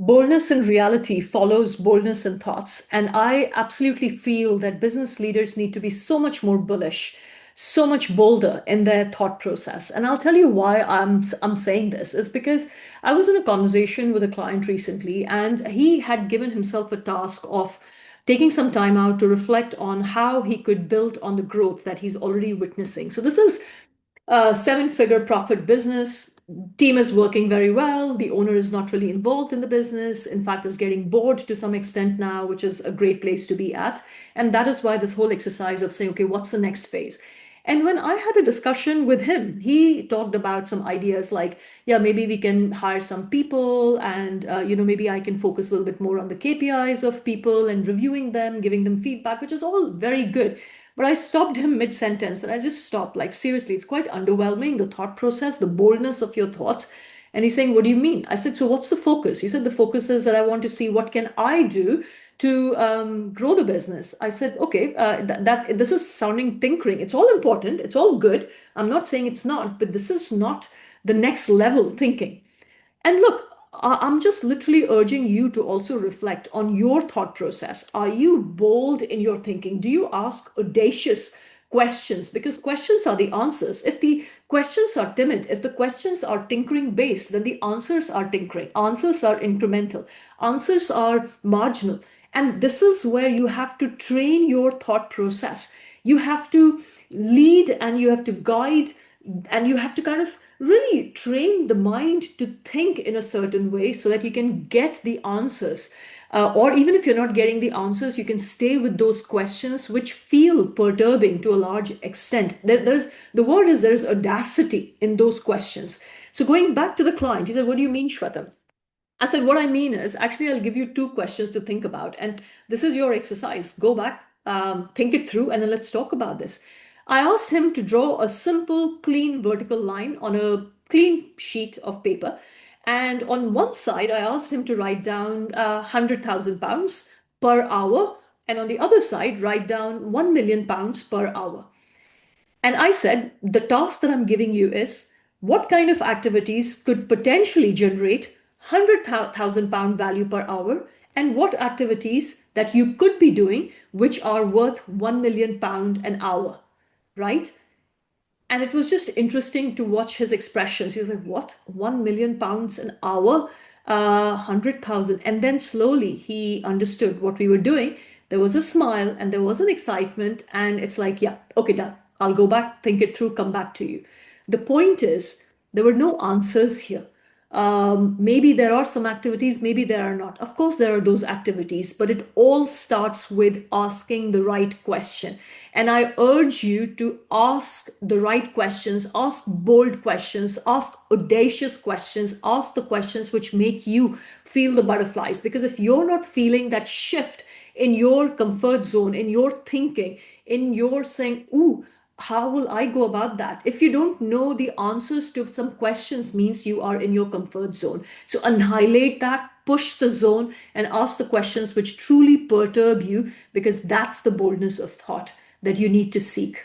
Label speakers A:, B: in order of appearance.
A: boldness in reality follows boldness in thoughts. And I absolutely feel that business leaders need to be so much more bullish, so much bolder in their thought process. And I'll tell you why I'm saying this is because I was in a conversation with a client recently, and he had given himself a task of taking some time out to reflect on how he could build on the growth that he's already witnessing. So this is a seven-figure profit business. Team is working very well. The owner is not really involved in the business. In fact, is getting bored to some extent now, which is a great place to be at. And that is why this whole exercise of saying, okay, what's the next phase? And when I had a discussion with him, he talked about some ideas like, yeah, maybe we can hire some people, and maybe I can focus a little bit more on the KPIs of people and reviewing them, giving them feedback, which is all very good. But I stopped him mid-sentence and I just stopped. Like, seriously, it's quite underwhelming, the thought process, the boldness of your thoughts. And he's saying, what do you mean? I said, so what's the focus? He said, the focus is that I want to see what can I do to grow the business. I said, okay, that this is sounding tinkering. It's all important. It's all good. I'm not saying it's not, but this is not the next level thinking. And look, I'm just literally urging you to also reflect on your thought process. Are you bold in your thinking? Do you ask audacious questions? Because questions are the answers. If the questions are timid, if the questions are tinkering based, then the answers are tinkering. Answers are incremental. Answers are marginal. And this is where you have to train your thought process. You have to lead and you have to guide and you have to kind of really train the mind to think in a certain way so that you can get the answers. Or even if you're not getting the answers, you can stay with those questions which feel perturbing to a large extent. The word is there is audacity in those questions. So going back to the client, he said, what do you mean, Shweta? I said, what I mean is, actually, I'll give you two questions to think about. And this is your exercise. Go back, think it through, and then let's talk about this. I asked him to draw a simple, clean vertical line on a clean sheet of paper. And on one side, I asked him to write down 100,000 pounds per hour. And on the other side, write down 1 million pounds per hour. And I said, the task that I'm giving you is what kind of activities could potentially generate 100,000 pound value per hour, and what activities that you could be doing which are worth 1 million pound an hour, right? And it was just interesting to watch his expressions. He was like, what? 1 million pounds an hour? 100,000. And then slowly he understood what we were doing. There was a smile and there was an excitement. And it's like, yeah, okay, done. I'll go back, think it through, come back to you. The point is, there were no answers here. Maybe there are some activities, maybe there are not. Of course, there are those activities, but it all starts with asking the right question. And I urge you to ask the right questions, ask bold questions, ask audacious questions, ask the questions which make you feel the butterflies. Because if you're not feeling that shift in your comfort zone, in your thinking, in your saying, ooh, how will I go about that? If you don't know the answers to some questions, means you are in your comfort zone. So annihilate that, push the zone, and ask the questions which truly perturb you, because that's the boldness of thought that you need to seek.